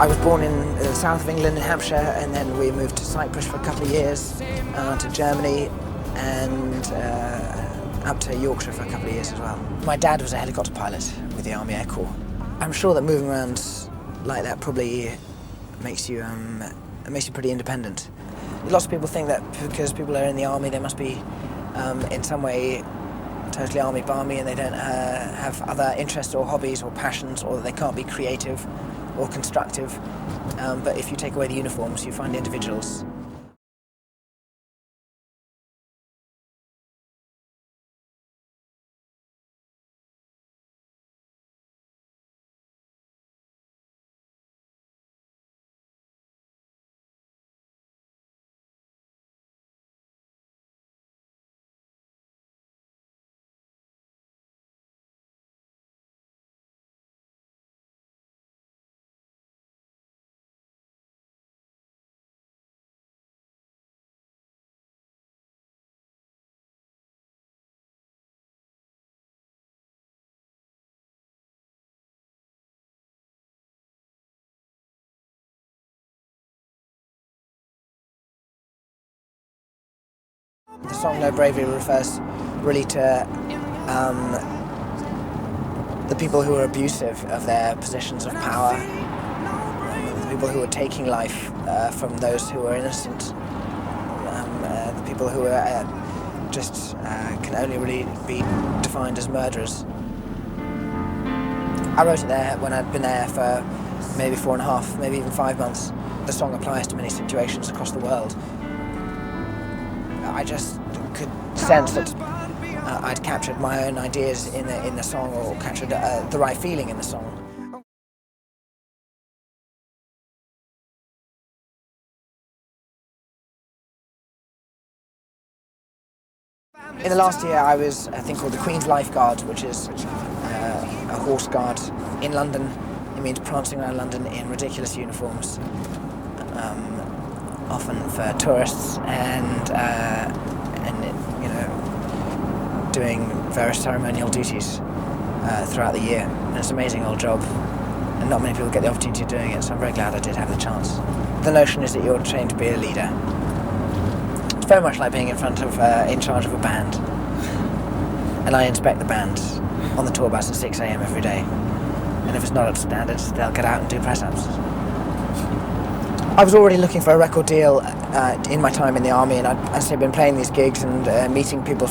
I was born in the south of England, in Hampshire, and then we moved to Cyprus for a couple of years, to Germany, and up to Yorkshire for a couple of years as well. My dad was a helicopter pilot with the Army Air Corps. I'm sure that moving around like that probably makes you pretty independent. Lots of people think that because people are in the army, they must be in some way totally army-barmy, and they don't have other interests or hobbies or passions, or that they can't be creative or constructive. But if you take away the uniforms, you find individuals. The song No Bravery refers really to the people who are abusive of their positions of power, the people who are taking life from those who are innocent, the people who are can only really be defined as murderers. I wrote it there when I'd been there for maybe 4.5, maybe even 5 months. The song applies to many situations across the world. I just could sense that I'd captured my own ideas in the song, or captured the right feeling in the song. In the last year, I was a thing called the Queen's Lifeguard, which is a horse guard in London. It means prancing around London in ridiculous uniforms, often for tourists, and you know, doing various ceremonial duties throughout the year. And it's an amazing old job, and not many people get the opportunity of doing it, so I'm very glad I did have the chance. The notion is that you're trained to be a leader. It's very much like being in charge of a band. And I inspect the band on the tour bus at 6 a.m. every day. And if it's not up to standards, they'll get out and do press-ups. I was already looking for a record deal in my time in the army, and I'd been playing these gigs and meeting people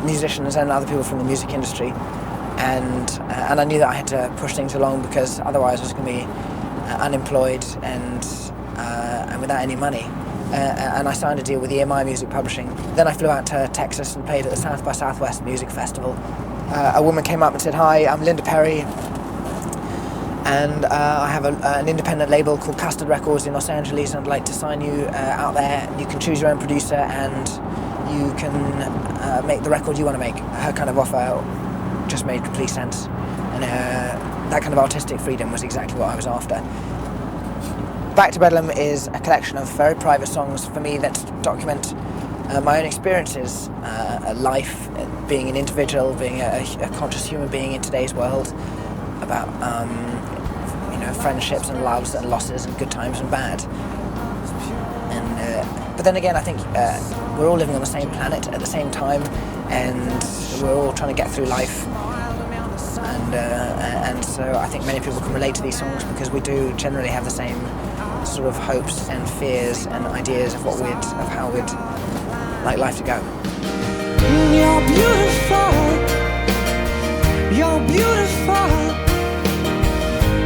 musicians and other people from the music industry. And I knew that I had to push things along, because otherwise I was going to be unemployed and without any money. And I signed a deal with EMI Music Publishing. Then I flew out to Texas and played at the South by Southwest Music Festival. A woman came up and said, "Hi, I'm Linda Perry, and I have an independent label called Custard Records in Los Angeles, and I'd like to sign you out there. You can choose your own producer, and you can make the record you want to make." Her kind of offer just made complete sense, and that kind of artistic freedom was exactly what I was after. Back to Bedlam is a collection of very private songs for me that document my own experiences, life, being an individual, being a conscious human being in today's world, about friendships and loves and losses and good times and bad. And but then again, I think we're all living on the same planet at the same time, and we're all trying to get through life. And so I think many people can relate to these songs, because we do generally have the same sort of hopes and fears and ideas of how we'd like life to go. You're beautiful. You're beautiful.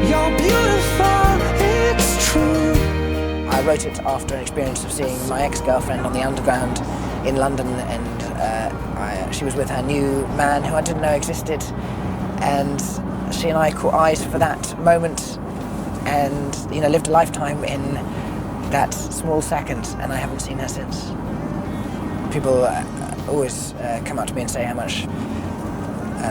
You're beautiful. It's true. I wrote it after an experience of seeing my ex-girlfriend on the Underground in London, and she was with her new man who I didn't know existed, and she and I caught eyes for that moment, and lived a lifetime in that small second, and I haven't seen her since. People always come up to me and say how much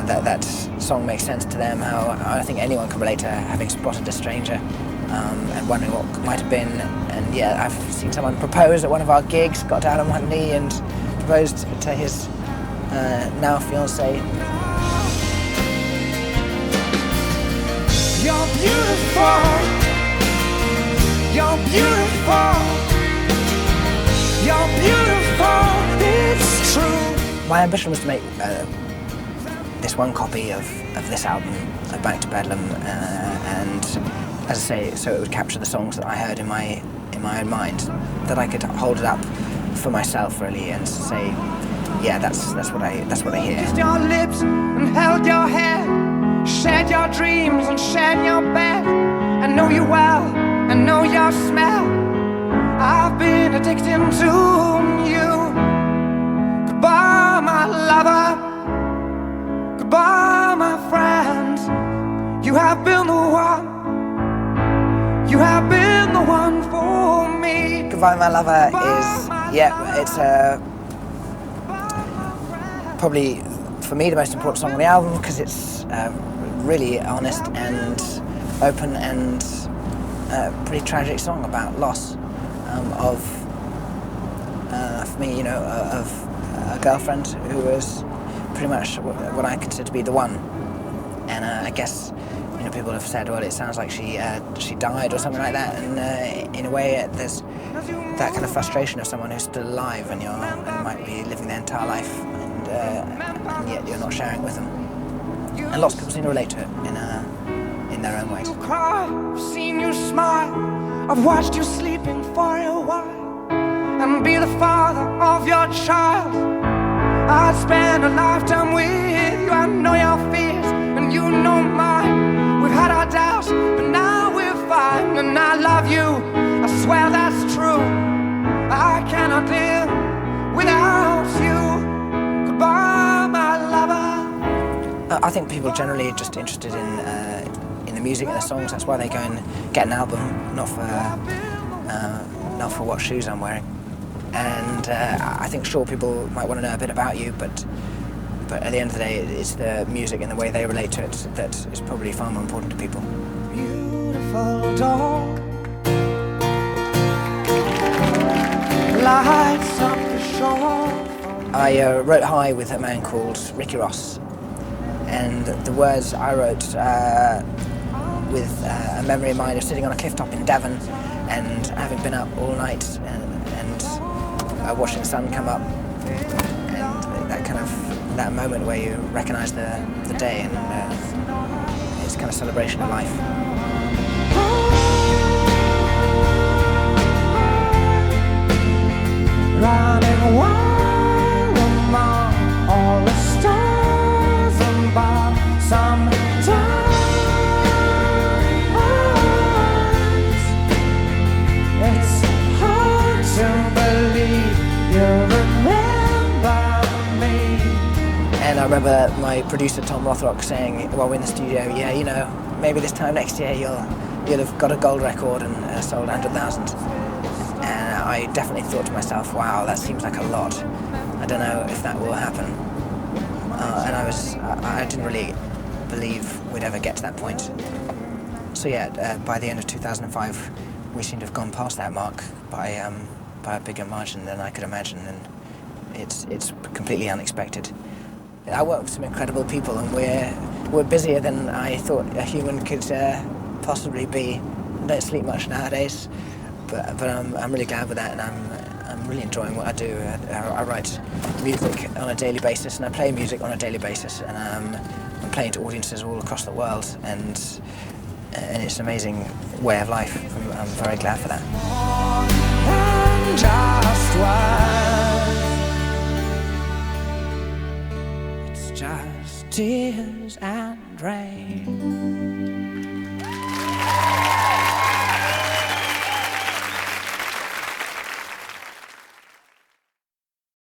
that song makes sense to them, how I think anyone can relate to having spotted a stranger and wondering what might have been. And yeah, I've seen someone propose at one of our gigs, got down on one knee and proposed to his now fiancée. You're beautiful. beautiful. You're beautiful, it's true. My ambition was to make this one copy of this album, Back to Bedlam, and as I say, so it would capture the songs that I heard in my own mind, that I could hold it up for myself really and say, yeah, that's what I hear. Kissed your lips and held your head, shared your dreams and shared your bed. I know you well, I know your smell. I've been addicted to you. Goodbye, my lover. Goodbye, my friend. You have been the one. You have been the one for me. Goodbye, My Lover is, yeah, it's probably for me the most important song on the album because it's really honest and open and pretty tragic song about loss of, for me, you know, of a girlfriend who was pretty much what I consider to be the one. And I guess, you know, people have said, well, it sounds like she died or something like that. And in a way, there's that kind of frustration of someone who's still alive and might be living their entire life, and yet you're not sharing with them. And lots of people seem to relate to it in their own ways. You cry, I've seen you smile. I've watched you sleeping for a while. And be the father of your child. I'd spend a lifetime with you. I know your fears and you know mine. We've had our doubts, but now we're fine. And I love you, I swear that's true. I cannot live without you. Goodbye, my lover. I think people generally are just interested in the music and the songs. That's why they go and get an album, not for what shoes I'm wearing. And I think sure people might want to know a bit about you, but at the end of the day, it's the music and the way they relate to it that is probably far more important to people. Beautiful dog, lights up the shore. I wrote High with a man called Ricky Ross, and the words I wrote with a memory in mind of sitting on a cliff top in Devon and having been up all night and watching the sun come up, and that moment where you recognise the day and it's kind of celebration of life. Running wild among all the stars above. Sometimes it's hard to believe you remember me. And I remember my producer Tom Rothrock saying while we're in the studio, yeah, you know, maybe this time next year you'll have got a gold record and sold 100,000. And I definitely thought to myself, wow, that seems like a lot. I don't know if that will happen. And I didn't really believe we'd ever get to that point. So yeah, by the end of 2005, we seem to have gone past that mark by a bigger margin than I could imagine, and it's completely unexpected. I work with some incredible people, and we're busier than I thought a human could possibly be. I don't sleep much nowadays, but I'm really glad with that, and I'm really enjoying what I do. I write music on a daily basis, and I play music on a daily basis, and I'm playing to audiences all across the world, and it's an amazing way of life. I'm very glad for that. And just one, it's just tears and rain.